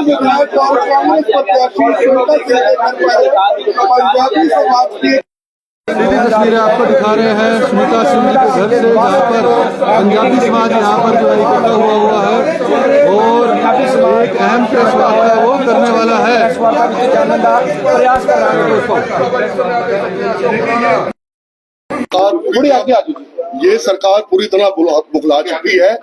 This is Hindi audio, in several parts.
विधायक और कांग्रेस प्रत्याशी सुनीता सिंह के घर पर पंजाबी समाज की सीधी तस्वीरें आपको दिखा रहे हैं सुनीता सिंह के घर से, जहाँ पर पंजाबी समाज यहाँ पर जो है इकट्ठा हुआ है और एक अहम प्रेस वार्ता वो करने वाला है। प्रयास कर रहा है दोस्तों। थोड़ी आगे आ चुकी, ये सरकार पूरी तरह बुखला चुकी है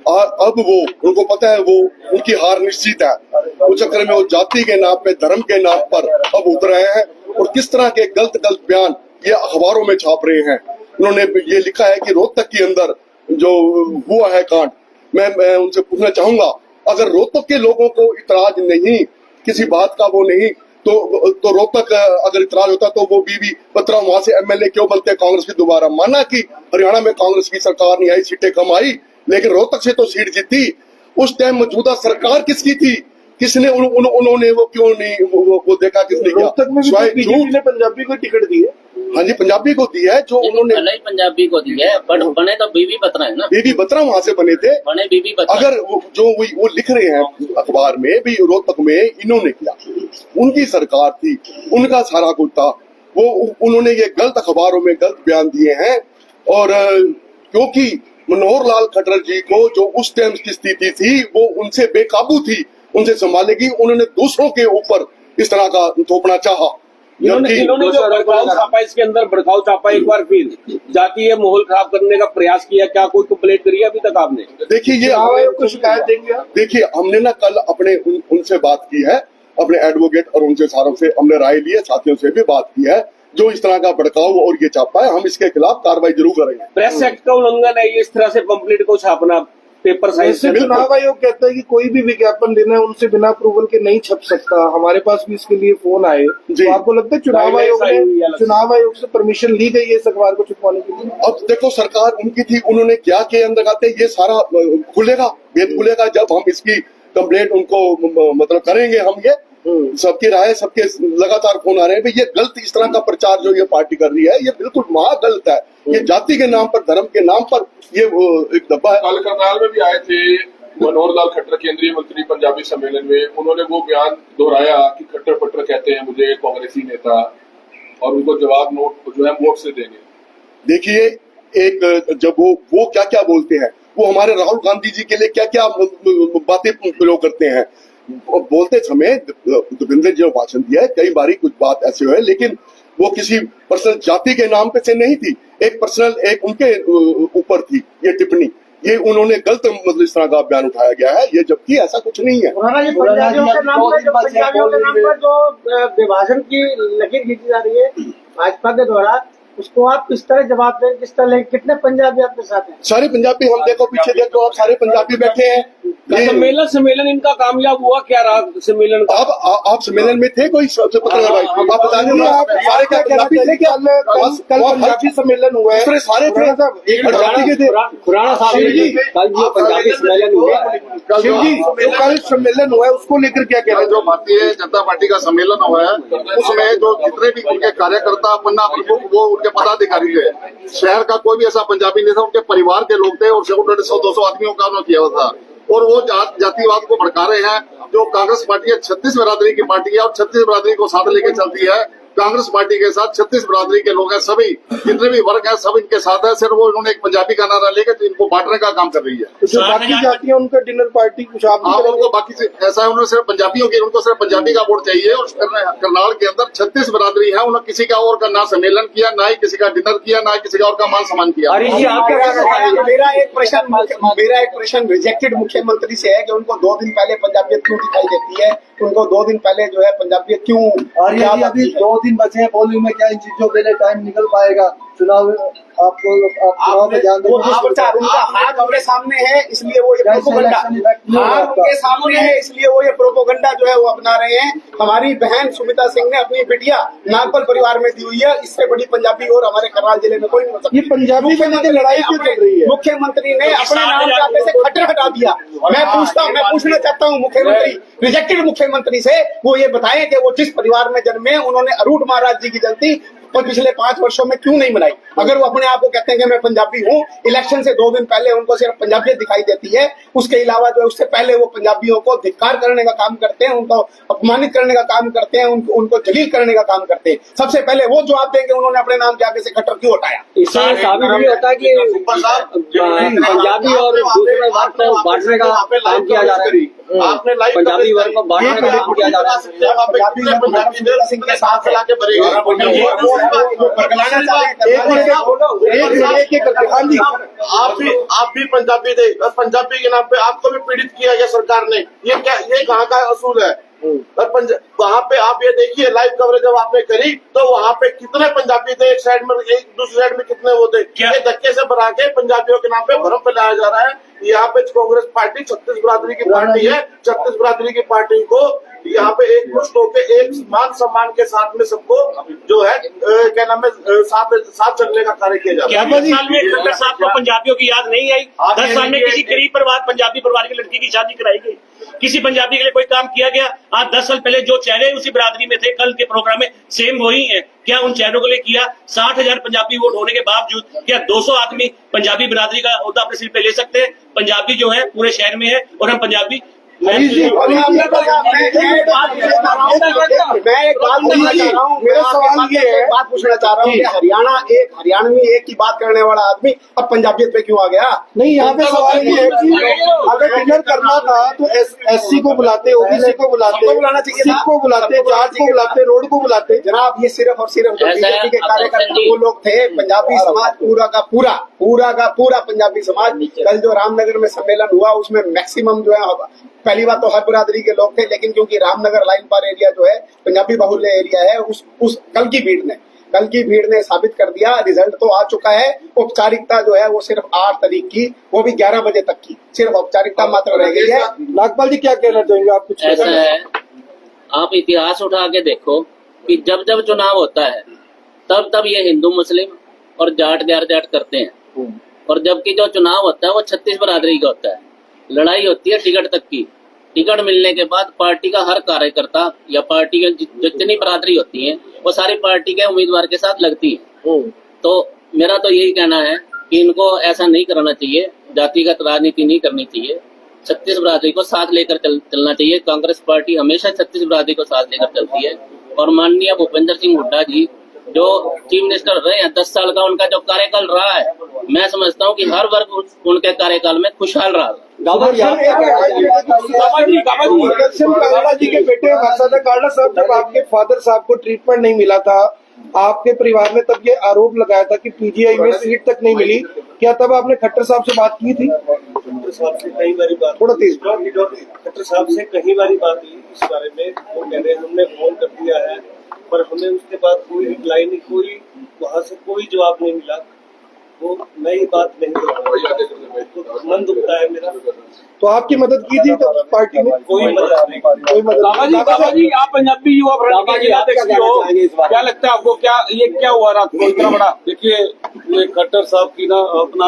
और अब वो उनको पता है वो उनकी हार निश्चित है। उस चक्कर में वो जाति के नाम पे, धर्म के नाम पर अब उतर रहे हैं और किस तरह के गलत बयान ये अखबारों में छाप रहे हैं। उन्होंने ये लिखा है कि रोहतक के अंदर जो हुआ है कांड, मैं उनसे पूछना चाहूंगा, अगर रोहतक के लोगों को इतराज नहीं, किसी बात का वो नहीं, तो रोहतक अगर इतराज होता तो वो बीबी पत्रा वहां से एमएलए क्यों बनते कांग्रेस की दोबारा? माना कि हरियाणा में कांग्रेस की सरकार नहीं आई, सीटें कम आई, लेकिन रोहतक से तो सीट जीती। उस टाइम मौजूदा सरकार किसकी थी? किसने उन्होंने वो क्यों नहीं वो देखा? किसने किया? रोहतक में बीजेपी ने पंजाबी को टिकट दी है। हाँ जी, पंजाबी को दी है, जो उन्होंने पंजाबी को दी है, बने तो बीबी बत्रा है ना, बीबी बत्रा वहां से बने थे, बने बीबी बत्रा। अगर जो वो लिख रहे हैं अखबार में भी रोहतक में इन्होंने किया, उनकी सरकार थी, उनका सारा कुछ था, वो उन्होंने ये गलत अखबारों में गलत बयान दिए हैं। और क्योंकि मनोहर लाल खट्टर जी को जो उस टाइम की स्थिति थी वो उनसे बेकाबू थी, उनसे संभालेगी, उन्होंने दूसरों के ऊपर इस तरह का थोपना चाहा। इन्होंने जो भड़काऊ छापा, इसके अंदर भड़काऊ छापा एक बार फिर जातीय माहौल खराब करने का प्रयास किया, क्या कोई कंप्लेंट करी है अभी तक आपने? देखिए, ये को शिकायत देंगे। देखिए, हमने ना कल अपने उनसे बात की है, अपने एडवोकेट और उनसे सारों से हमने राय ली है, साथियों से भी बात की है। जो इस तरह का भड़काऊ और ये छापा है, हम इसके खिलाफ कार्रवाई जरूर करेंगे। प्रेस एक्ट का उल्लंघन है ये, इस तरह से पंपलेट को छापना पेपर साइज से। चुनाव आयोग कहता है कि कोई भी विज्ञापन देना है उनसे बिना अप्रूवल के नहीं छप सकता। हमारे पास भी इसके लिए फोन आए। तो आपको लगता है चुनाव आयोग से परमिशन ली गई है इस अखबार को छुपवाने के लिए? अब देखो, सरकार उनकी थी, उन्होंने क्या के अंदर आते ये सारा खुलेगा, भेद खुलेगा जब हम इसकी कंप्लेंट उनको मतलब करेंगे। हम ये सबकी राय, सबके लगातार फोन आ रहे हैं, ये गलत इस तरह का प्रचार जो ये पार्टी कर रही है, ये बिल्कुल महा गलत है। ये जाति के नाम पर, धर्म के नाम पर ये एक दब्बा है। कल करनाल में भी आए थे मनोहर लाल खट्टर, केंद्रीय मंत्री, पंजाबी सम्मेलन में। उन्होंने वो बयान दोहराया कि खट्टर पट्टर कहते हैं मुझे कांग्रेसी नेता, और उनको जवाब नोट जो है वोट से देंगे। देखिए, एक जब वो क्या क्या बोलते हैं, वो हमारे राहुल गांधी जी के लिए क्या क्या बातें प्रयोग करते हैं। बोलते समय देवेंद्र जी ने भाषण दिया है, कई बारी कुछ बात ऐसे हुए, लेकिन वो किसी पर्सनल जाति के नाम पे से नहीं थी, एक पर्सनल एक उनके ऊपर थी ये टिप्पणी। ये उन्होंने गलत मतलब इस तरह का बयान उठाया गया है, ये जबकि ऐसा कुछ नहीं है। पंजाबियों के नाम पर जो विभाजन की लकीर खींची जा रही है भाजपा के द्वारा, उसको आप किस तरह जवाब दें, किस तरह लें? कितने पंजाबी आपके साथ हैं? सारे पंजाबी, हम देखो पीछे देखो, आप सारे पंजाबी बैठे हैं। सम्मेलन इनका कामयाब हुआ, क्या रहा सम्मेलन? आप सम्मेलन में थे? कोई पत्रकार भाई आप बता दीजिए, आप सारे क्या पंजाबी थे? क्या कल पंजाबी सम्मेलन हुआ है? सारे थे, एक पंजाबी के थे। खुराना साहब कल जो पंजाबी सम्मेलन हुआ, शिव जी जो कल सम्मेलन हुआ है उसको लेकर क्या कह रहे हैं? जो भारतीय जनता पार्टी का सम्मेलन हुआ है उसमें जो जितने भी उनके कार्यकर्ता, पन्ना प्रमुख, वो उनके पदाधिकारी है, शहर का कोई भी ऐसा पंजाबी नहीं था, उनके परिवार के लोग थे और 100-200 आदमियों का उन्होंने किया हुआ था। और वो जातिवाद को भड़का रहे हैं। जो कांग्रेस पार्टी है 36 बिरादरी की पार्टी है और 36 बिरादरी को साथ लेके चलती है। कांग्रेस पार्टी के साथ 36 बिरादरी के लोग हैं, सभी जितने भी वर्ग हैं सब इनके साथ है। सिर्फ वो इन्होंने एक पंजाबी का नारा लेकर तो इनको बांटने का काम कर रही है। तो जो बाकी जाति है उनका डिनर पार्टी कुछ आप उनको बाकी से ऐसा है, उन्होंने सिर्फ पंजाबियों की, उनको सिर्फ पंजाबी का वोट चाहिए। और करनाल के अंदर 36 बिरादरी है, उन्होंने किसी का और का ना सम्मेलन किया, ना ही किसी का डिनर किया, ना ही किसी का और का मान सम्मान किया। मेरा एक प्रश्न रिजेक्टेड मुख्यमंत्री से है कि उनको 2 दिन पहले पंजाबियत क्यों दिखाई देती है? उनको 2 दिन पहले जो है पंजाबियत क्यों? और अभी 2 दिन बचे हैं, बोली में क्या इन चीजों के लिए टाइम निकल पाएगा? चुनाव आपको ध्यान दें। उनका हाथ अपने सामने है, इसलिए वो ये प्रोपोगंडा उनके सामने है, इसलिए वो ये प्रोपोगंडा जो है वो अपना रहे हैं। हमारी बहन सुमिता सिंह ने अपनी बिटिया नागपल परिवार में दी हुई है, इससे बड़ी पंजाबी और हमारे करनाल जिले में कोई नहीं हो सकती। ये पंजाबी के लिए लड़ाई क्यों चल रही है? मुख्यमंत्री ने अपने नाम जाते से खट्टर हटा दिया। मैं पूछना चाहता हूँ मुख्यमंत्री, रिजेक्टेड मुख्यमंत्री से, वो ये बताएं कि वो जिस परिवार में जन्मे, उन्होंने अरूट महाराज जी की जयंती और पिछले 5 वर्षों में क्यों नहीं बनाई? अगर वो अपने आप को कहते हैं कि मैं पंजाबी हूँ, इलेक्शन से 2 दिन पहले उनको सिर्फ पंजाबियत दिखाई देती है, उसके अलावा जो उससे पहले वो पंजाबियों को धिक्कार करने का काम करते हैं, उनको अपमानित करने का काम करते हैं, उनको जलील करने का काम करते हैं। सबसे पहले वो जवाब देंगे उन्होंने अपने नाम के आगे से खट्टर क्यों हटाया। इससे साबित भी होता है कि पंजाबी और दूसरे वर्ग को बांटने का काम किया जा रहा है। आपने लाइव पंजाबी वर्ग को बांटने का काम किया जा रहा है। सिंह के साथ चला के आप भी पंजाबी थे, बस पंजाबी के नाम पे आपको भी पीड़ित किया गया सरकार ने। ये क्या, ये कहाँ का असूल है? और वहाँ पे आप ये देखिए लाइव कवरेज जब आपने करी तो वहाँ पे कितने पंजाबी थे, एक साइड में, एक दूसरी साइड में कितने वो थे। ये धक्के से भरा के पंजाबियों के नाम पे भ्रम फैलाया जा रहा है। यहाँ पे कांग्रेस पार्टी 36 बिरादरी की पार्टी है। 36 बिरादरी की पार्टी को यहाँ पे एक कुछ होके एक मान सम्मान के साथ में सबको जो है क्या नाम है साथ चलने का कार्य किया जा रहा है। 10 साल में खट्टर साहब को पंजाबियों की याद नहीं आई? 10 साल में किसी गरीब परिवार पंजाबी परिवार की लड़की की शादी कराई गई? किसी पंजाबी के लिए कोई काम किया गया? आज 10 साल पहले जो चेहरे उसी बिरादरी में थे, कल के प्रोग्राम में सेम वही है। क्या उन चेहरों के लिए किया? 60,000 पंजाबी वोट होने के बावजूद क्या 200 आदमी पंजाबी बिरादरी का ओहदा अपने सिर पे ले सकते हैं? पंजाबी जो है पूरे शहर में है और हम पंजाबी मैं एक बात पूछना चाह रहा हूँ, मेरा सवाल ये है, बात पूछना चाह रहा हूँ कि हरियाणवी एक की बात करने वाला आदमी अब पंजाबियत पे क्यों आ गया? नहीं, यहाँ पे सवाल ये है कि अगर डिनर करना था तो SC को बुलाते, OBC को बुलाते, बुलाना चाहिए, सिख को बुलाते, जाट को बुलाते, रोड को बुलाते। जनाब ये सिर्फ और सिर्फ जो बीजेपी के कार्यकर्ता वो लोग थे। पंजाबी समाज पूरा का पूरा पंजाबी समाज, कल जो रामनगर में सम्मेलन हुआ उसमें मैक्सिमम जो है, पहली बात तो हर बिरादरी के लोग थे, लेकिन क्योंकि रामनगर लाइन पार एरिया जो है पंजाबी बाहुल्य एरिया है, उस कल की भीड़ ने साबित कर दिया। रिजल्ट तो आ चुका है। औपचारिकता जो है वो सिर्फ 8 तारीख की, वो भी 11 बजे तक की सिर्फ औपचारिकता मात्र रह गई है। नागपाल जी क्या कहना चाहेंगे आप? कुछ ऐसा है, आप इतिहास उठा के देखो कि जब जब चुनाव होता है तब ये हिंदू मुस्लिम और जाट करते हैं, और जबकि जो चुनाव होता है वो 36 बिरादरी का होता है। लड़ाई होती है टिकट तक की। टिकट मिलने के बाद पार्टी का हर कार्यकर्ता या पार्टी की जितनी बिरादरी होती है वो सारी पार्टी के उम्मीदवार के साथ लगती है। तो मेरा तो यही कहना है कि इनको ऐसा नहीं करना चाहिए, जातिगत राजनीति नहीं करनी चाहिए, 36 बिरादरी को साथ लेकर चलना चाहिए। कांग्रेस पार्टी हमेशा 36 बिरादरी को साथ लेकर चलती है। और माननीय भूपेंद्र सिंह हुड्डा जी जो चीफ मिनिस्टर रहे हैं, 10 साल का उनका जो कार्यकाल रहा है, मैं समझता हूँ कि हर वर्ग उनके कार्यकाल में खुशहाल रहा। कांगड़ा जी के बेटे कांगड़ा साहब, जब आपके फादर साहब को ट्रीटमेंट नहीं मिला था आपके परिवार ने, तब ये आरोप लगाया था कि PGI में सीट तक नहीं मिली, क्या तब आपने खट्टर साहब से बात की थी? खट्टर साहब से कई बारी बात, थोड़ा तेज, खट्टर साहब से कई बारी बात हुई इस बारे में। वो कह रहे हैं हमने फोन कर दिया है, पर हमें उसके बाद कोई रिप्लाई नहीं, कोई वहाँ से कोई जवाब नहीं मिला। वो मैं ये बात नहीं करूँगा, मन दुखता है मेरा। तो आपकी मदद की थी तब पार्टी में? कोई मदद नहीं, कोई मदद। बाबा जी आप पंजाबी युवा फ्रंट के अध्यक्ष हो, क्या लगता है आपको, क्या ये क्या हुआ रात को इतना बड़ा? देखिए, ये खट्टर साहब की ना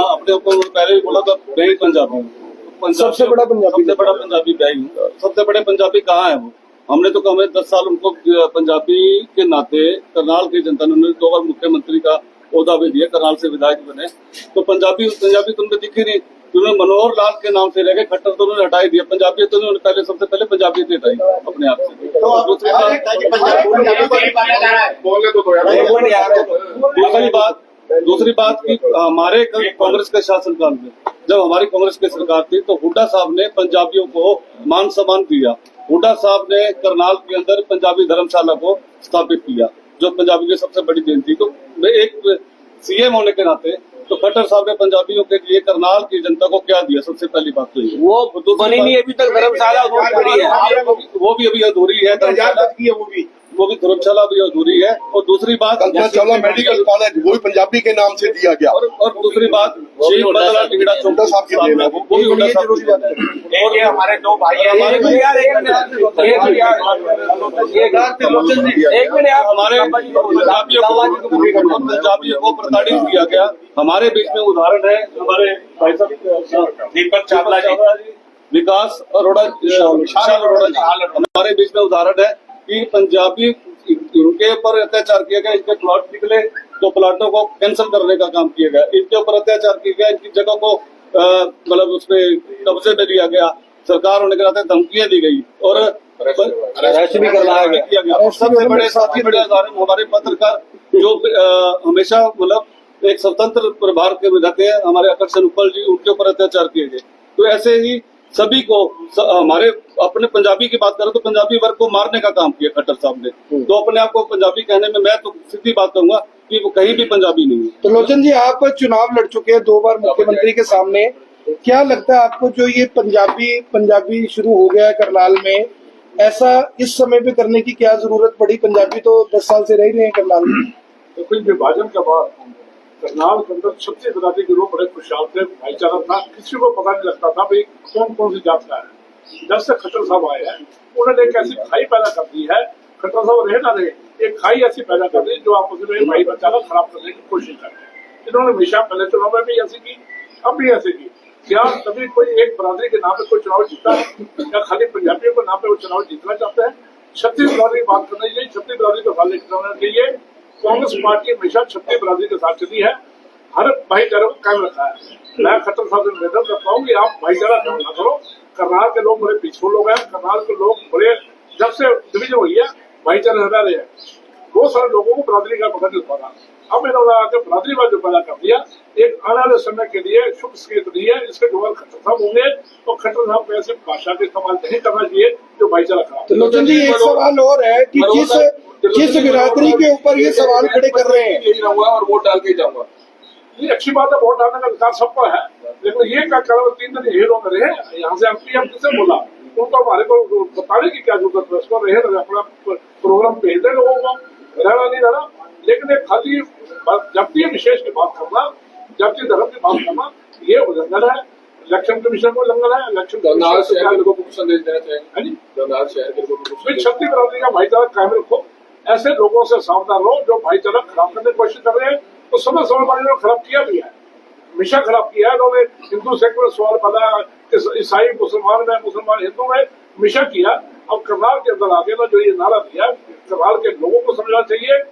अपने ऊपर पहले भी बोला था, मैं ही पंजाबी हूँ, सबसे बड़ा पंजाबी भाई हूँ। सबसे बड़े पंजाबी कहाँ है वो? हमने तो हमें 10 साल उनको पंजाबी के नाते करनाल की जनता ने, उन्होंने 2 बार मुख्यमंत्री का ओहदा भी दिया, करनाल से विधायक बने, तो पंजाबी तुमने दिखी नहीं। उन्होंने मनोहर लाल के नाम से रह गए, खट्टर तो उन्होंने हटाई दिया। पंजाबी तो उन्होंने पहले सबसे पहले पंजाबी से हटाई अपने आप से। दूसरी बात की हमारे कांग्रेस के शासनकाल में, जब हमारी कांग्रेस की सरकार थी तो हुड्डा साहब ने पंजाबियों को मान सम्मान दिया। हुड्डा साहब ने करनाल के अंदर पंजाबी धर्मशाला को स्थापित किया, जो पंजाबी की सबसे बड़ी देन थी। तो एक CM होने के नाते तो खट्टर साहब ने पंजाबियों के लिए करनाल की जनता को क्या दिया? सबसे पहली बात तो ये वो बनी नहीं अभी तक, धर्मशाला बड़ी है, वो भी अभी अधूरी है, वो भी धर्मशाला भी अधूरी है। और दूसरी बात, कल्पना मेडिकल कॉलेज वो भी पंजाबी के नाम से दिया गया। और दूसरी बात, शेख बदला टिकड़ा हुड्डा साहब की देन है, वो भी हुड्डा साहब की। और ये हमारे 2 भाई हैं, हमारे पंजाबियों को प्रताड़ित किया गया। हमारे बीच में उदाहरण है हमारे भाई साहब दीपक चावला जी, विकास अरोड़ा, हमारे बीच में उदाहरण है कि पंजाबी इनके ऊपर अत्याचार किया गया, इनके प्लॉट निकले तो प्लॉटों को कैंसिल करने का काम किया गया, इनके ऊपर अत्याचार किया गया, इनकी जगह को मतलब उसपे कब्जे में लिया गया, सरकार होने के नाते धमकियां दी गई और अरेस्ट भी करवाया गया। और सबसे बड़े साथी बड़े उदाहरण हमारे पत्रकार जो हमेशा मतलब एक स्वतंत्र प्रभार के रहते हैं, हमारे आकर्षण उपल जी, उनके ऊपर अत्याचार किए गए। तो ऐसे ही सभी को हमारे अपने पंजाबी की बात करें तो पंजाबी वर्ग को मारने का काम किया खट्टर साहब ने। तो अपने आप को पंजाबी कहने में मैं तो सीधी बात कहूंगा कि वो कहीं भी पंजाबी नहीं है। तो लोचन जी, आप चुनाव लड़ चुके हैं 2 बार मुख्यमंत्री के सामने, क्या लगता है आपको जो ये पंजाबी शुरू हो गया है करनाल में, ऐसा इस समय पे करने की क्या जरूरत पड़ी? पंजाबी तो 10 साल से रह रहे हैं करनाल में। तो कुछ विभाजन के बाद करनाल के अंदर सबसे बिरादरी के लोग बड़े खुशहाल थे, भाईचारा था, किसी को पता नहीं लगता था भाई कौन सी जात का है। जब से खट्टर साहब आए हैं उन्होंने एक ऐसी खाई पैदा कर दी है, खट्टर साहब रहे ना रहे, एक खाई ऐसी पैदा कर दी जो आपस में भाई बच्चा खराब करने की कोशिश कर रहे हैं। इन्होंने हमेशा पहले चुनाव में भी ऐसी की, अब भी ऐसे की। क्या कभी कोई एक बरादरी के नाम पे कोई चुनाव जीता है? क्या खाली पंजाबियों के नाम पे वो चुनाव जीतना चाहते हैं? 36 बिरादरी की बात करनी चाहिए, 36 बिरादरी को साथ लेकर जाना चाहिए। कांग्रेस पार्टी हमेशा 36 बिरादरी के साथ चली है, हर भाईचारे को कायम रखा है। मैं खट्टर साहब से निवेदन करता हूँ कि आप भाईचारा कायम ना करो। करनाल के लोग बड़े पीछे लोग हैं, करनाल के लोग बड़े, जब से डिवीजन हुई है भाईचारा रह रहे हैं, बहुत सारे लोगों को बिरादरी का पता नहीं पड़ा। अब इन्होंने आकर बिरादरीवाद जो पैदा कर दिया, एक आने वाले समय के लिए शुभ संकेत नहीं है। इसके जो खट्टर साहब होंगे तो खट्टर साहब को ऐसे भाषा का इस्तेमाल नहीं करना चाहिए जो भाईचारा खराब। तो लोचन जी, एक सवाल और है कि जिस बिरादरी के ऊपर ये सवाल खड़े कर रहे हैं और वोट डाल के जाऊंगा, ये अच्छी बात है, वोट डालने का अधिकार सबका है, लेकिन ये क्या करो 3 दिन हीरो में रहे, यहाँ से एमपी एम किसे बोला, उनको हमारे को बताने की क्या जरूरत है? उसको रहे अपना प्रोग्राम भेज दे लोगों को, रहना नहीं रहना। लेकिन एक खाली जातीय विशेष की बात करना, जातीय धर्म की बात करना, ये उल्लंघन है, इलेक्शन कमीशन को उल्लंघन है। इलेक्शन छत्तीस बिरादरी का भाईचारा कायम रखो, ऐसे लोगों से सावधान रहो जो भाईचारा खराब करने की कोशिश कर रहे हैं। तो समय वाले ने खराब किया भी है, हमेशा खराब किया है। उन्होंने हिंदू सेक्ट में सवाल पैदा, ईसाई मुसलमान में, मुसलमान हिंदू में हमेशा किया। अब करनाल के अंदर आगे ना जो ये नारा दिया, करनाल के लोगों को समझना चाहिए,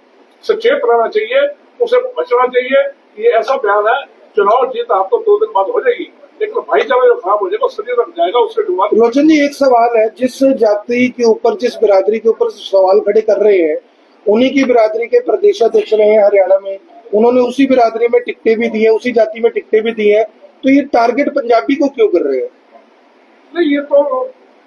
सचेत रहना चाहिए, उसे बचना चाहिए। ये ऐसा बयान है, चुनाव जीत आपको 2 दिन बाद हो जाएगी, लेकिन भाईचारा जो खराब हो जाएगा सदी तक जाएगा, उससे डुबा। लोचन जी, एक सवाल है, जिस जाति के ऊपर, जिस बिरादरी के ऊपर सवाल खड़े कर रहे हैं, उन्हीं की बिरादरी के प्रदेशाध्यक्ष रहे हैं हरियाणा में, उन्होंने उसी बिरादरी में टिकटें भी दी है, उसी जाति में टिकटें भी दी है, तो ये टारगेट पंजाबी को क्यों कर रहे हैं? नहीं, ये तो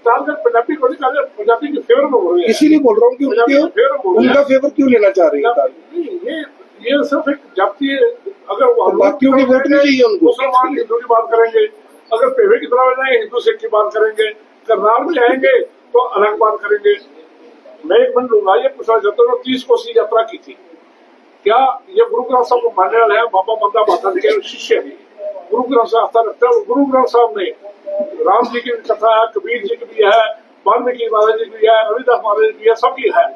टारगेट पंजाबी को नहीं कर रहे, पंजाबी के फेवर में हो रहे हैं। इसीलिए बोल रहा हूँ कि उनका फेवर क्यों लेना चाह रही है? ये सिर्फ एक जातीय, अगर वो बाकियों की वोट नहीं चाहिए उनको। मुसलमान हिंदू की बात करेंगे, अगर पेवे की तरफ जाएंगे हिंदू सिख की बात करेंगे, करनाल में जाएंगे तो अलग बात करेंगे। मैं एक मिनट लूंगा, ये पूछना चाहता हूँ, 30 कोसी यात्रा की थी, क्या ये गुरु ग्रंथ साहब को मानने वाले हैं? बाबा बंदा बहादुर के शिष्य है, गुरु ग्रंथ साहब आस्था रखते हैं। गुरु ग्रंथ साहब ने राम जी की कथा है, कबीर जी की भी है, वाल्मीकि महाराज जी की भी है, रविदास महाराज जी की है, सबकी है।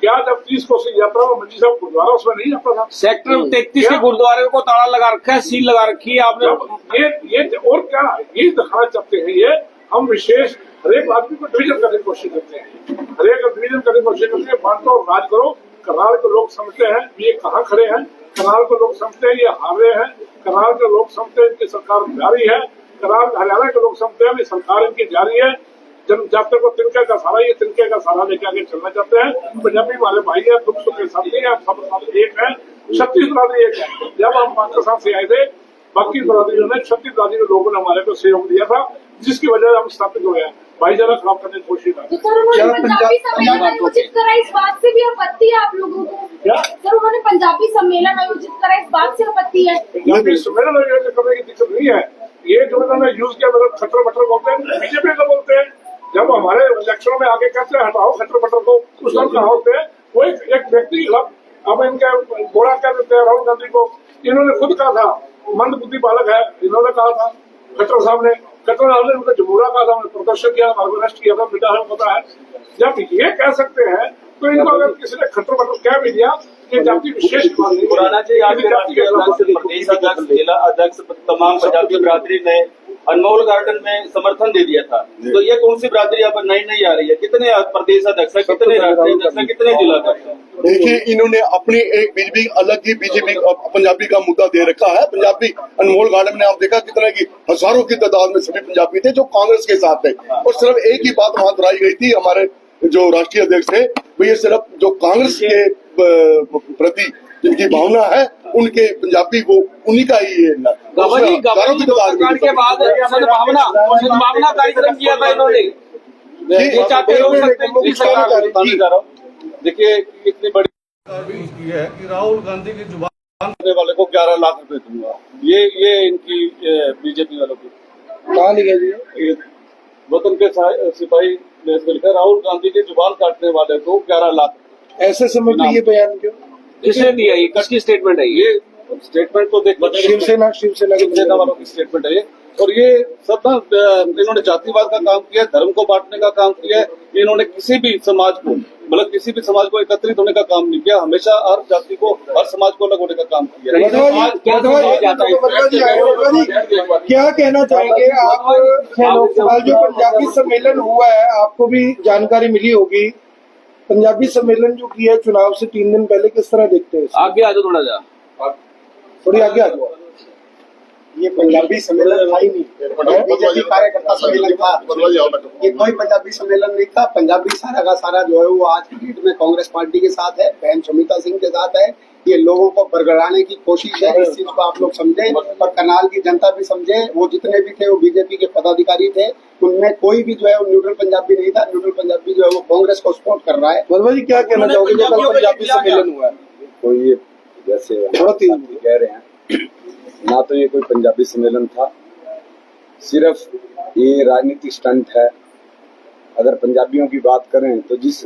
क्या जब 30 कोसी यात्रा में मंजी साहब गुरुद्वारा उसमें नहीं आता था? सेक्टर 33 के गुरुद्वारे को ताला लगा रखा है, सील लगा रखी है आपने। ये और क्या ये दिखाना चाहते हैं? ये हम विशेष हरेक आदमी को डिवीजन करने की कोशिश करते हैं, हरेक डिवीजन करने की कोशिश करते हैं, बांटो और राज करो। करनाल के लोग समझते हैं ये कहाँ खड़े हैं, करनाल के लोग समझते हैं ये हार रहे हैं, करनाल के लोग समझते हैं इनकी सरकार जारी है, करनाल हरियाणा के लोग समझते हैं सरकार इनकी जारी है। जनजाति को तिनके का सारा, ये तिनके का सारा लेके आगे चलना चाहते हैं। पंजाबी हमारे भाई है, दुख सुख के साथी है, सब साथ एक है। 36 बिरादरी एक है। जब हम पाकिस्तान से आए थे, बाकी बिरादरियों ने 36 बिरादरी के लोगों ने हमारे को सहयोग दिया था, जिसकी वजह से हम स्थापित हो गए। भाईचारा खराब करने की कोशिश कर आयोजित करा, इस बात से भी आपत्ति है आप लोगों को? क्या सर, उन्होंने पंजाबी सम्मेलन आयोजित करा, इस बात से आपत्ति है? पंजाबी सम्मेलन आयोजित करने की दिक्कत नहीं है। ये जो इन्होंने यूज किया, मतलब खट्टर बटर बोलते हैं, बीजेपी का बोलते हैं। जब हमारे इलेक्शनों में आगे कहते हैं हटाओ खट्टर बटर को, उस टाइम कहा होते हैं वो एक व्यक्ति अब इनके बोरा कर देते हैं राहुल गांधी को। इन्होंने खुद कहा था मंद बुद्धि बालक है, इन्होंने कहा था खट्टर साहब ने, खट्टर साहब ने उनका जमूरा कहा था, प्रदर्शन किया, अरेस्ट किया था, बेटा है पता है। जब ये कह सकते हैं तो इनको अगर किसी ने खट्टर बटर कह भी दिया, ये जाति विशेष बात नहीं। पुराना जी, जिला अध्यक्ष तमाम पंजाबी बिरादरी ने अनमोल गार्डन में समर्थन दे दिया था। तो ये कौन सी बिरादरी यहाँ पर नई नई आ रही है? कितने प्रदेश अध्यक्ष है, कितने राष्ट्रीय अध्यक्ष है, कितने जिला अध्यक्ष है? देखिए, इन्होंने अपनी एक बीजेपी अलग ही बीजेपी पंजाबी का मुद्दा दे रखा है। पंजाबी अनमोल गार्डन में आप देखा कितने की हजारों की तादाद में सभी पंजाबी थे जो कांग्रेस के साथ थे, और सिर्फ एक ही बात वहां दोहराई गई थी हमारे जो राष्ट्रीय अध्यक्ष थे, ये सिर्फ जो कांग्रेस के प्रति जिनकी भावना है उनके पंजाबी को उन्हीं का ही है। सरकार के बाद सद्भावना कार्यक्रम किया था इन्होंने, ये चाहते हो सकते। देखिए कितनी बड़ी की है कि राहुल गांधी की जुबान करने वाले को 11 लाख रुपए दूंगा। ये इनकी बीजेपी वालों की कहाँ लिखा जी? वतन के सिपाही ने लिखा, राहुल गांधी की जुबान काटने वाले को 11 लाख। ऐसे समय में ये बयान क्यों? किसने दिया? ये किसकी स्टेटमेंट है? ये स्टेटमेंट तो देखो शिवसेना वालों की स्टेटमेंट है ये। और ये सब ना इन्होंने जातिवाद का काम किया, धर्म को बांटने का काम किया। इन्होंने किसी भी समाज को मतलब किसी भी समाज को एकत्रित होने का काम नहीं किया, हमेशा हर जाति को हर समाज को अलग होने का काम किया। क्या कहना चाहेंगे आप? जो पंजाबी सम्मेलन हुआ है, आपको भी जानकारी मिली होगी, पंजाबी सम्मेलन जो किया चुनाव से 3 दिन पहले, किस तरह देखते हैं? आगे आ जाओ, थोड़ा जा थोड़ी आगे आ जाओ। ये पंजाबी सम्मेलन था ही नहीं, बीजेपी कार्यकर्ता सम्मेलन था। ये कोई पंजाबी सम्मेलन नहीं था। पंजाबी सारा का सारा जो है वो आज की डेट में कांग्रेस पार्टी के साथ है, बहन सुमिता सिंह के साथ है। ये लोगों को बरगड़ाने की कोशिश है, इस चीज को आप लोग समझे और करनाल की जनता भी समझे। वो जितने भी थे वो बीजेपी के पदाधिकारी थे, उनमें कोई भी जो है वो न्यूट्रल पंजाबी नहीं था। न्यूट्रल पंजाबी जो है वो कांग्रेस को सपोर्ट कर रहा है। वर्मा जी क्या कहना चाहोगे जो कल पंजाबी सम्मेलन हुआ है? तो ये जैसे कह रहे हैं, ना तो ये कोई पंजाबी सम्मेलन था, सिर्फ ये राजनीतिक स्टंट है। अगर पंजाबियों की बात करें तो जिस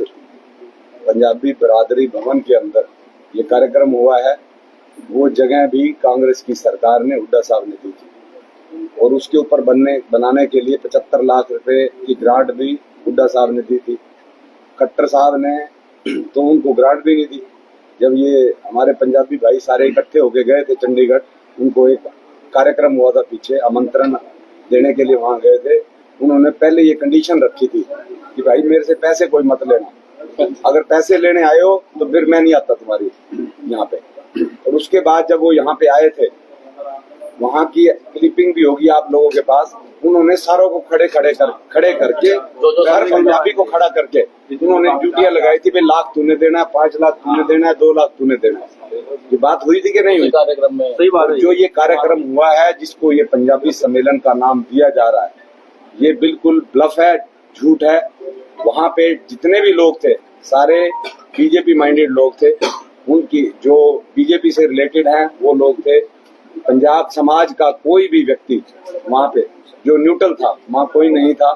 पंजाबी बिरादरी भवन के अंदर ये कार्यक्रम हुआ है, वो जगह भी कांग्रेस की सरकार ने हुड्डा साहब ने दी थी, और उसके ऊपर बनाने के लिए 75 लाख रुपए की ग्रांट भी हुड्डा साहब ने दी थी। खट्टर साहब ने तो उनको ग्रांट भी नहीं दी। जब ये हमारे पंजाबी भाई सारे इकट्ठे होके गए थे चंडीगढ़, उनको एक कार्यक्रम हुआ था पीछे, आमंत्रण देने के लिए वहां गए थे। उन्होंने पहले ये कंडीशन रखी थी कि भाई मेरे से पैसे कोई मत लेना, अगर पैसे लेने आए हो तो फिर मैं नहीं आता तुम्हारी यहाँ पे। और उसके बाद जब वो यहाँ पे आए थे, वहाँ की क्लिपिंग भी होगी आप लोगों के पास, उन्होंने सारों को खड़े करके हर पंजाबी को खड़ा करके उन्होंने ड्यूटियां लगाई थी, 1 लाख तूने देना है, 5 लाख तूने देना है, 2 लाख तूने देना है। ये बात हुई थी कि नहीं हुई कार्यक्रम में? सही बात है। जो ये कार्यक्रम हुआ है, जिसको ये पंजाबी सम्मेलन का नाम दिया जा रहा है, ये बिल्कुल ब्लफ है, झूठ है। वहाँ पे जितने भी लोग थे सारे बीजेपी माइंडेड लोग थे, उनकी जो बीजेपी से रिलेटेड हैं वो लोग थे। पंजाब समाज का कोई भी व्यक्ति वहाँ पे जो न्यूट्रल था, वहाँ कोई नहीं था।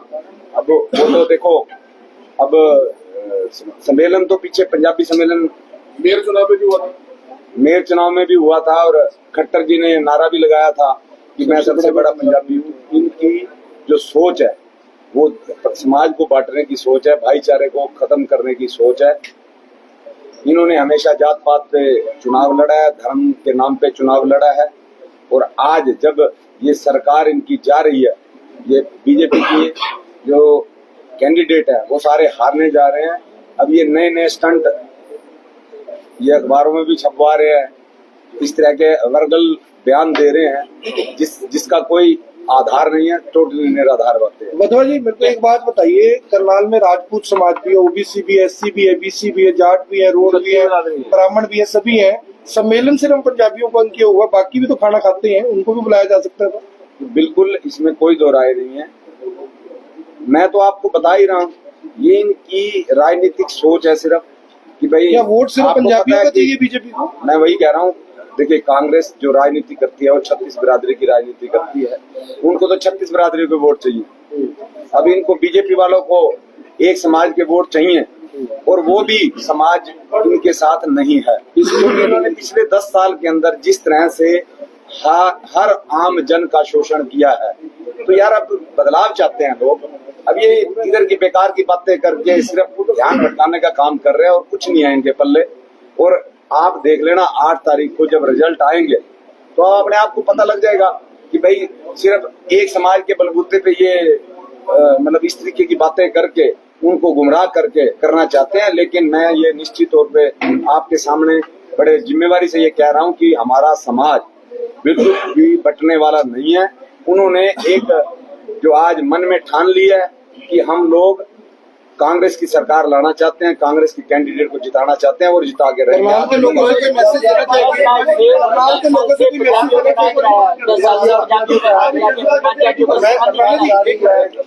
अब वो तो देखो, अब सम्मेलन तो पीछे पंजाबी सम्मेलन मेयर चुनाव में भी हुआ था, मेयर चुनाव में भी हुआ था, और खट्टर जी ने नारा भी लगाया था कि मैं सबसे बड़ा पंजाबी हूँ। इनकी जो सोच है वो समाज को बांटने की सोच है, भाईचारे को खत्म करने की सोच है। इन्होंने हमेशा जात पात पे चुनाव लड़ा है, धर्म के नाम पे चुनाव लड़ा है, और आज जब ये सरकार इनकी जा रही है, ये बीजेपी की जो कैंडिडेट है वो सारे हारने जा रहे हैं। अब ये नए नए स्टंट ये अखबारों में भी छपवा रहे हैं, इस तरह के वर्गल बयान दे रहे हैं जिसका कोई आधार नहीं है, टोटली निराधार बातें हैं। बधवा जी, मेरे को एक बात बताइए, करनाल में राजपूत समाज भी है, ओबीसी भी है, एससी भी है, बीसी भी है, जाट भी है, रोड भी है, ब्राह्मण भी है, सभी है। सम्मेलन सिर्फ पंजाबियों को किया हुआ, बाकी भी तो खाना खाते हैं, उनको भी बुलाया जा सकता है। बिल्कुल, इसमें कोई दो राय नहीं है। मैं तो आपको बता ही रहा हूँ, ये इनकी राजनीतिक सोच है सिर्फ कि भाई क्या वोट सिर्फ पंजाबियों का चाहिए बीजेपी को? मैं वही कह रहा हूँ। देखिए, कांग्रेस जो राजनीति करती है वो 36 बिरादरी की राजनीति करती है, उनको तो 36 बिरादरी के वोट चाहिए। अब इनको बीजेपी वालों को एक समाज के वोट चाहिए, और वो भी समाज इनके साथ नहीं है। इसलिए इन्होंने पिछले 10 साल के अंदर जिस तरह से हर आम जन का शोषण किया है, तो यार अब बदलाव चाहते हैं लोग। अब ये इधर की बेकार की बातें करके सिर्फ ध्यान भटकाने का काम कर रहे हैं, और कुछ नहीं है इनके पल्ले। और आप देख लेना, 8 तारीख को जब रिजल्ट आएंगे तो अपने आप को पता लग जाएगा कि भाई सिर्फ एक समाज के बलबूते पे ये मतलब इस तरीके की बातें करके उनको गुमराह करके करना चाहते हैं। लेकिन मैं ये निश्चित तौर पे आपके सामने बड़े जिम्मेवारी से ये कह रहा हूँ कि हमारा समाज बिल्कुल भी बटने वाला नहीं है। उन्होंने एक जो आज मन में ठान लिया है कि हम लोग कांग्रेस की सरकार लाना चाहते हैं, कांग्रेस के कैंडिडेट को जिताना चाहते हैं और जिता के रहेंगे। करनाल के लोगों को कोई मैसेज देना चाहिए, करनाल के लोगों से कोई मैसेज देना चाहिए,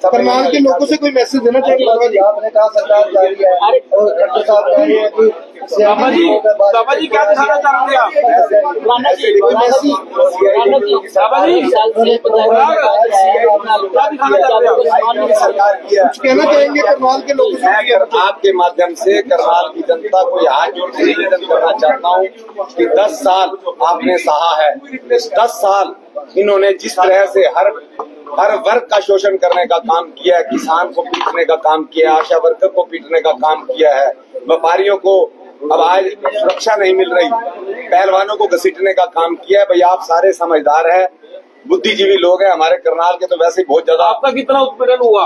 करनाल के लोगों से कोई मैसेज देना चाहिए। आपने कहा सरकार जा रही है, डॉक्टर साहब कह रहे हैं कि बाबा जी क्या दिखाना चाहते हैं आप? कहना चाहेंगे करनाल के लोगों से? आपके माध्यम से करनाल की जनता को हाथ जोड़ के निवेदन करना चाहता हूँ कि 10 साल आपने सहा है। इस 10 साल इन्होंने जिस तरह से हर वर्ग का शोषण करने का काम किया है, किसान को पीटने का काम किया है, आशा वर्कर को पीटने का काम किया है, व्यापारियों को अब आज सुरक्षा नहीं मिल रही, पहलवानों को घसीटने का काम किया है। भाई आप सारे समझदार हैं, बुद्धिजीवी लोग हैं, हमारे करनाल के तो वैसे ही बहुत ज्यादा। आपका कितना उत्पीड़न हुआ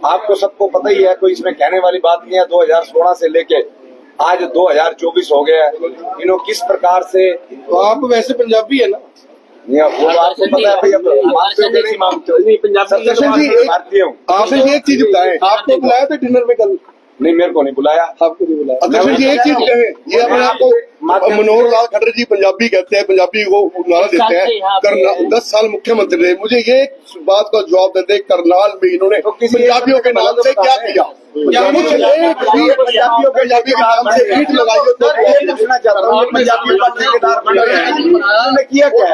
आपको सबको पता ही है, कोई इसमें कहने वाली बात नहीं है। 2016 से लेके आज 2024 हो गया है। इन्हों किस प्रकार से, तो आप वैसे पंजाबी है ना? वो आपको पता है भाई, अब मानते हो कि नहीं मानते हो? भारतीय हूँ। आपने एक चीज बताएं, आपको बुलाया था डिनर में कल? नहीं, मेरे को नहीं बुलाया। आपको नहीं बुलाया? अध्यक्ष जी एक चीज कहें, ये अपने आप को मनोहर लाल खट्टर जी पंजाबी कहते हैं, पंजाबी को नारा देते हैं। 10 साल मुख्यमंत्री रहे, मुझे ये बात का जवाब देते हैं, करनाल में इन्होंने पंजाबियों के नाम से क्या किया? पंजाबियों के नाम से ईंट लगाई हो तो पूछना चाहता हूँ, पंजाबियों का ठेकेदार उन्होंने किया क्या?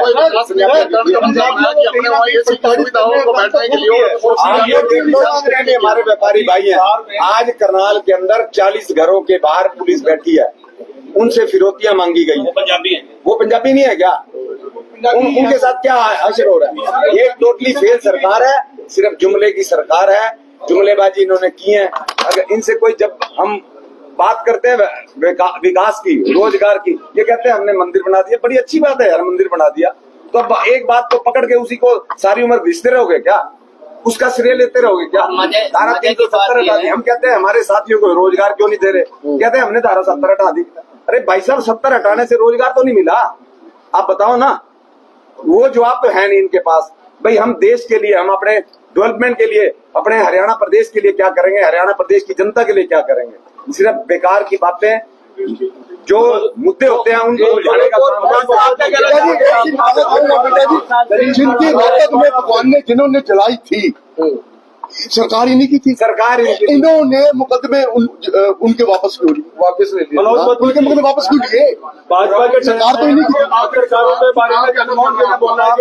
हमारे व्यापारी भाई हैं, आज करनाल के अंदर 40 घरों के बाहर पुलिस बैठी है, उनसे फिरौतियां मांगी गई है। पंजाबी है, वो पंजाबी नहीं है क्या? उनके साथ क्या असर हो रहा है? ये टोटली फेल सरकार है, सिर्फ जुमले की सरकार है, जुमलेबाजी इन्होंने की है। अगर इनसे कोई, जब हम बात करते हैं विकास की, रोजगार की, ये कहते हैं हमने मंदिर बना दिया। बड़ी अच्छी बात है यार, मंदिर बना दिया, तो अब एक बात को पकड़ के उसी को सारी उम्र घिसते रहोगे क्या? उसका श्रेय लेते रहोगे क्या? धारा 370 हटा दी। हम कहते हैं हमारे साथियों को रोजगार क्यों नहीं दे रहे, कहते हैं हमने धारा 70 हटा दी। अरे भाई साहब, 70 हटाने से रोजगार तो नहीं मिला, आप बताओ ना। वो जवाब तो है नहीं इनके पास। भाई हम देश के लिए, हम अपने डेवलपमेंट के लिए, अपने हरियाणा प्रदेश के लिए क्या करेंगे, हरियाणा प्रदेश की जनता के लिए क्या करेंगे? सिर्फ बेकार की बातें, जो मुद्दे होते हैं उनको उलझाने का काम। जिनकी रोकत में भगवान ने, जिन्होंने जलाई थी, सरकार ही नहीं की थी। सरकार इन्होंने मुकदमे उनके वापस क्यों लिए? वापस ले लिया, उनके मुकदमे वापस क्यों लिए? भाजपा के सरकार तो ही नहीं की।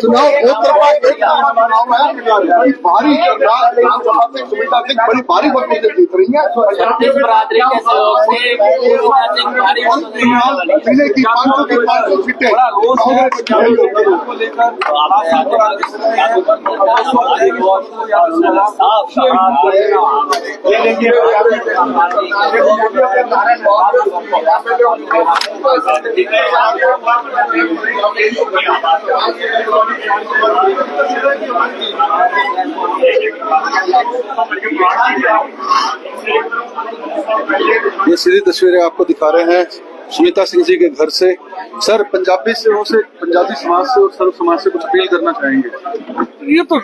चुनाव एक तरफा भारी सुमिता सिंह बड़ी भारी वक्त से जीत रही है। जिले की 500 सीटें ये सीधी तस्वीरें आपको दिखा रहे हैं सुमिता सिंह जी के घर से। सर, पंजाबी समाज से और सर्व समाज से कुछ अपील करना चाहेंगे? ये तो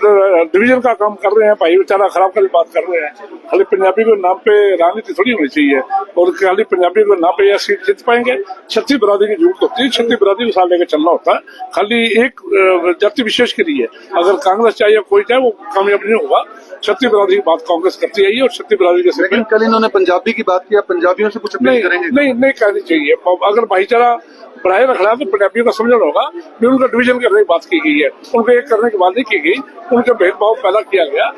डिवीजन का काम कर रहे हैं, भाई बेचारा खराब कर बात कर रहे हैं। खाली पंजाबी को नाम पे राजनीति थोड़ी होनी चाहिए, और खाली पंजाबी को नाम पे यह सीट जीत पाएंगे। छत्तीस बरादरी की जरूरत होती है, छत्तीस बरादरी को साथ लेकर चलना होता है। खाली एक जाति विशेष के लिए अगर कांग्रेस चाहे या कोई चाहे, वो कामयाब नहीं होगा। छत्तीस बरादरी की बात कांग्रेस करती है, और छत्तीस बरादरी के लेकिन कल इन्होंने पंजाबी की बात किया, पंजाबियों से कुछ अपील करेंगे? नहीं कहनी चाहिए। अगर भाईचारा बढ़ाए रखना है तो पंजाबियों का समझना होगा। फिर उनका डिवीजन करने की बात की गई है, उनको एक करने की बात नहीं की गई, उनका भेदभाव पैदा किया गया।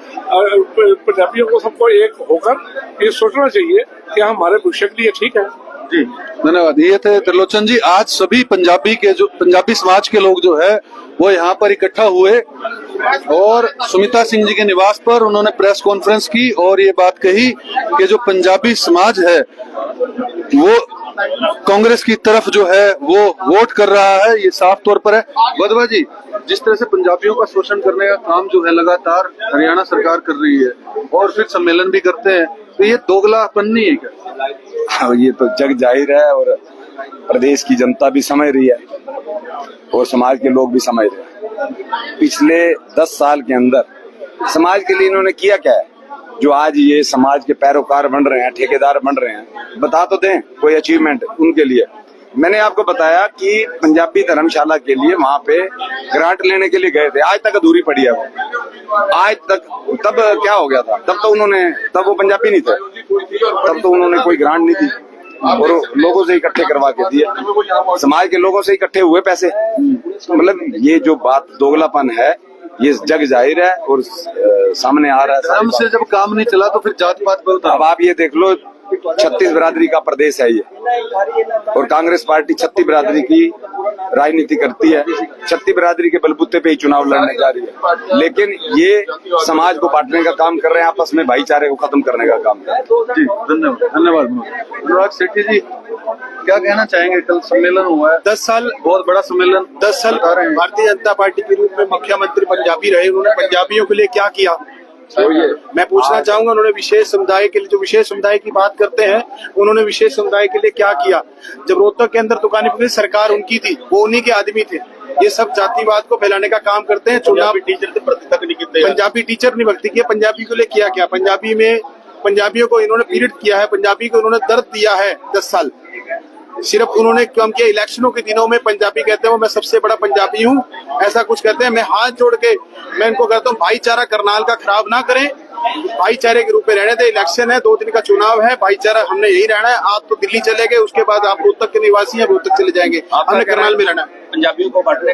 पंजाबियों को सबको एक होकर ये सोचना चाहिए कि हमारे भविष्य के लिए ठीक है। जी धन्यवाद। ये थे त्रिलोचन जी। आज सभी पंजाबी समाज के लोग जो है वो यहाँ पर इकट्ठा हुए और सुमिता सिंह जी के निवास पर उन्होंने प्रेस कॉन्फ्रेंस की और ये बात कही कि जो पंजाबी समाज है वो कांग्रेस की तरफ जो है वो वोट कर रहा है, ये साफ तौर पर है। वधवा जी, जिस तरह से पंजाबियों का शोषण करने का काम जो है लगातार हरियाणा सरकार कर रही है और फिर सम्मेलन भी करते हैं, तो ये दोगलापन नहीं है क्या? हाँ, ये तो जग जाहिर है और प्रदेश की जनता भी समझ रही है और समाज के लोग भी समझ रहे हैं। पिछले 10 साल के अंदर समाज के लिए इन्होंने किया क्या है जो आज ये समाज के पैरोकार बन रहे हैं, ठेकेदार बन रहे हैं? बता तो दें कोई अचीवमेंट उनके लिए। मैंने आपको बताया कि पंजाबी धर्मशाला के लिए वहां पे ग्रांट लेने के लिए गए थे, आज तक अधूरी पड़ी है वो। आज तक, तब क्या हो गया था? तब वो पंजाबी नहीं थे, तब तो उन्होंने कोई ग्रांट नहीं दी और लोगों से इकट्ठे करवा के दिए, समाज के लोगों से इकट्ठे हुए पैसे। मतलब ये जो बात दोगलापन है ये जग जाहिर है और सामने आ रहा है। धर्म से जब काम नहीं चला तो फिर जात पात बोलता। अब आप ये देख लो, 36 बिरादरी का प्रदेश है ये और कांग्रेस पार्टी 36 बिरादरी की राजनीति करती है, 36 बिरादरी के बलबूते पे ही चुनाव लड़ने जा रही है। लेकिन ये समाज को बांटने का काम कर रहे हैं, आपस में भाईचारे को खत्म करने का काम कर रहे हैं। जी धन्यवाद। अनुराग सेठी जी, क्या कहना चाहेंगे? कल सम्मेलन हुआ है, 10 साल बहुत बड़ा सम्मेलन। 10 साल भारतीय जनता पार्टी के रूप में मुख्यमंत्री पंजाबी रहे, उन्होंने पंजाबियों के लिए क्या किया? मैं पूछना चाहूंगा, उन्होंने विशेष समुदाय के लिए, जो विशेष समुदाय की बात करते हैं, उन्होंने विशेष समुदाय के लिए क्या किया? जब रोहतक के अंदर दुकानें खुली, सरकार उनकी थी, वो उन्हीं के आदमी थे। ये सब जातिवाद को फैलाने का काम करते हैं। चुनाव टीचर पंजाबी टीचर ने भक्ति किया, पंजाबी के लिए किया क्या? पंजाबियों को इन्होंने पीड़ित किया है, पंजाबी को इन्होंने दर्द दिया है 10 साल। सिर्फ उन्होंने काम किया इलेक्शनों के दिनों में, पंजाबी कहते हैं मैं सबसे बड़ा पंजाबी हूँ, ऐसा कुछ कहते हैं। मैं हाथ जोड़ के मैं इनको कहता हूँ, भाईचारा करनाल का खराब ना करें, भाईचारे के रूप में रहने दें। इलेक्शन है, 2 दिन का चुनाव है, भाईचारा हमने यही रहना है। आप तो दिल्ली चले गए, उसके बाद आप रोहतक के निवासी हैं, रोहतक चले जाएंगे, हमने करनाल में रहना है। पंजाबियों को बांटने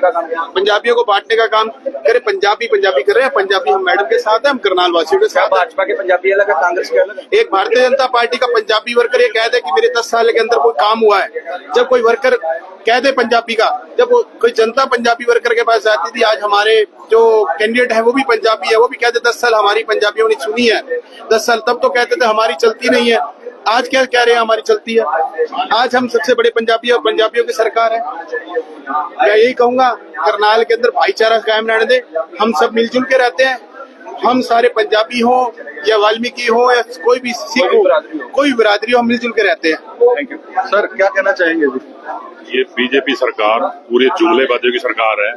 का काम करे, पंजाबी कर रहे हैं। पंजाबी हम मैडम के साथ है, हम करनाल वासियों के साथ। भाजपा के पंजाबी अलग है, कांग्रेस के अलग है। एक भारतीय जनता पार्टी का पंजाबी वर्कर ये कह दे कि मेरे 10 साल के अंदर कोई काम हुआ है, जब कोई वर्कर कह दे पंजाबी का, जब कोई जनता पंजाबी वर्कर के पास आती थी, आज हमारे जो कैंडिडेट है वो भी पंजाबी है, वो भी कहते 10 साल हमारी पंजाबियों ने सुनी है। 10 साल तब तो कहते थे हमारी चलती नहीं है, आज क्या कह रहे हैं हमारी चलती है। आज हम सबसे बड़े पंजाबी और पंजाबियों की सरकार है। मैं यही कहूंगा, करनाल के अंदर भाईचारा कायम रहने दे, हम सब मिलजुल के रहते हैं। हम सारे पंजाबी हो या वाल्मीकि हो या कोई भी सिख हो, कोई बिरादरी हो, हम मिलजुल के रहते हैं। थैंक यू सर, क्या कहना चाहेंगे? ये बीजेपी सरकार पूरे जुमलेबाजियों की सरकार है।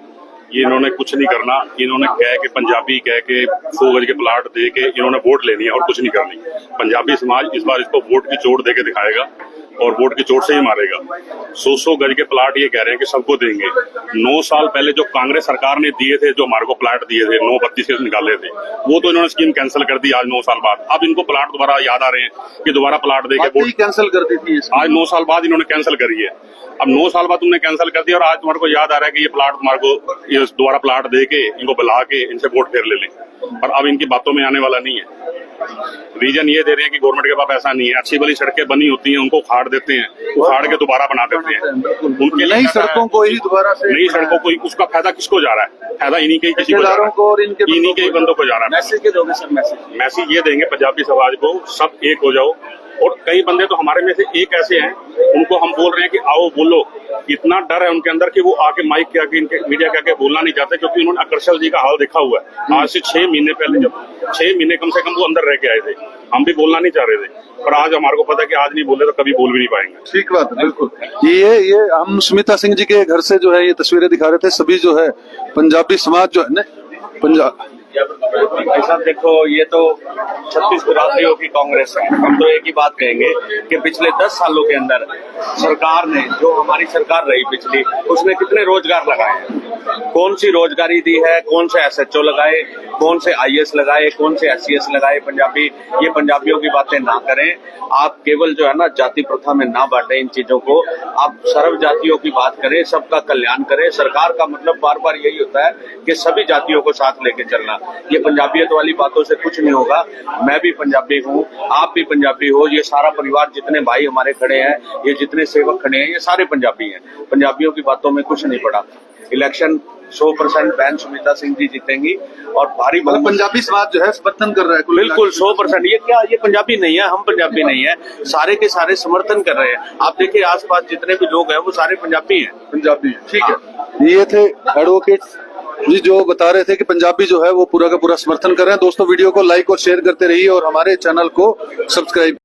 ये इन्होंने कुछ नहीं करना, इन्होंने कह के पंजाबी कह के 100 गज के प्लाट दे के इन्होंने वोट लेनी है और कुछ नहीं करनी। पंजाबी समाज इस बार इसको वोट की चोट दे के दिखाएगा और वोट की चोट से ही मारेगा। 100 गज के प्लाट ये कह रहे हैं कि सबको देंगे। 9 साल पहले जो कांग्रेस सरकार ने दिए थे, जो हमारे को प्लाट दिए थे, 932 के निकाले थे, वो तो इन्होंने स्कीम कैंसिल कर दी आज 9 साल बाद। अब इनको प्लाट दोबारा याद आ रहे हैं कि दोबारा प्लाट देके वोट कैंसिल कर दी थी, आज 9 साल बाद इन्होंने कैंसिल करी है। अब 9 साल बाद तुमने कैंसिल कर दिया और आज तुम्हारे को याद आ रहा है कि ये प्लाट तुम्हारे को ये दोबारा प्लाट दे के इनको बुला के इनसे वोट फेर ले लें, पर अब इनकी बातों में आने वाला नहीं है। रीजन ये दे रहे हैं कि गवर्नमेंट के पास पैसा नहीं है, अच्छी भली सड़कें बनी होती हैं उनको उखाड़ देते हैं, उखाड़ के दोबारा बना देते हैं। उनके नई सड़कों को ही दोबारा से, नई सड़कों को, उसका फायदा किसको जा रहा है? फायदा इन्हीं के ही किसी को जा रहा है, इन्हीं के ही बंदों को जा रहा है। मैसेज ये देंगे पंजाबी समाज को, सब एक हो जाओ। और कई बंदे तो हमारे में से एक ऐसे हैं, उनको हम बोल रहे हैं कि आओ बोलो। इतना डर है उनके अंदर कि वो आके माइक के आके इनके मीडिया के आके बोलना नहीं चाहते, क्योंकि उन्होंने आकर्षण जी का हाल देखा हुआ है। आज से 6 महीने पहले, जब 6 महीने कम से कम वो अंदर रह के आए थे, हम भी बोलना नहीं चाह रहे थे, पर आज हमारे को पता है कि आज नहीं बोले तो कभी बोल भी नहीं पाएंगे। ठीक बात है, बिल्कुल। ये हम सुमिता सिंह जी के घर से जो है ये तस्वीरें दिखा रहे थे। सभी जो है पंजाबी समाज जो है पंजाब, भाई साहब देखो, ये तो 36 बिरादरियों की कांग्रेस है। हम तो एक ही बात कहेंगे कि पिछले 10 सालों के अंदर सरकार ने, जो हमारी सरकार रही पिछली, उसने कितने रोजगार लगाए हैं, कौन सी रोजगारी दी है, कौन से SHO लगाए, कौन से IAS लगाए, कौन से SCS लगाए। ये पंजाबियों की बातें ना करें। आप केवल जो है ना जाति प्रथा में ना बांटे इन चीजों को, आप सर्व जातियों की बात करें, सबका कल्याण करें। सरकार का मतलब बार बार यही होता है कि सभी जातियों को साथ लेके चलना। ये पंजाबियत वाली बातों से कुछ नहीं होगा। मैं भी पंजाबी हूँ, आप भी पंजाबी हो, ये सारा परिवार, जितने भाई हमारे खड़े हैं, ये जितने सेवक खड़े हैं, ये सारे पंजाबी हैं। पंजाबियों की बातों में कुछ नहीं पड़ा। इलेक्शन 100% बहन सुमिता सिंह जी जीतेंगी और भारी मतलब पंजाबी समाज जो है समर्थन कर रहा है बिल्कुल 100%। ये क्या, ये पंजाबी नहीं है, हम पंजाबी नहीं है, सारे के सारे समर्थन कर रहे हैं। आप देखिए आसपास जितने भी लोग हैं वो सारे पंजाबी हैं। पंजाबी, ठीक है। ये थे एडवोकेट जी जो बता रहे थे कि पंजाबी जो है वो पूरा का पूरा समर्थन कर रहे हैं। दोस्तों वीडियो को लाइक और शेयर करते रहिए और हमारे चैनल को सब्सक्राइब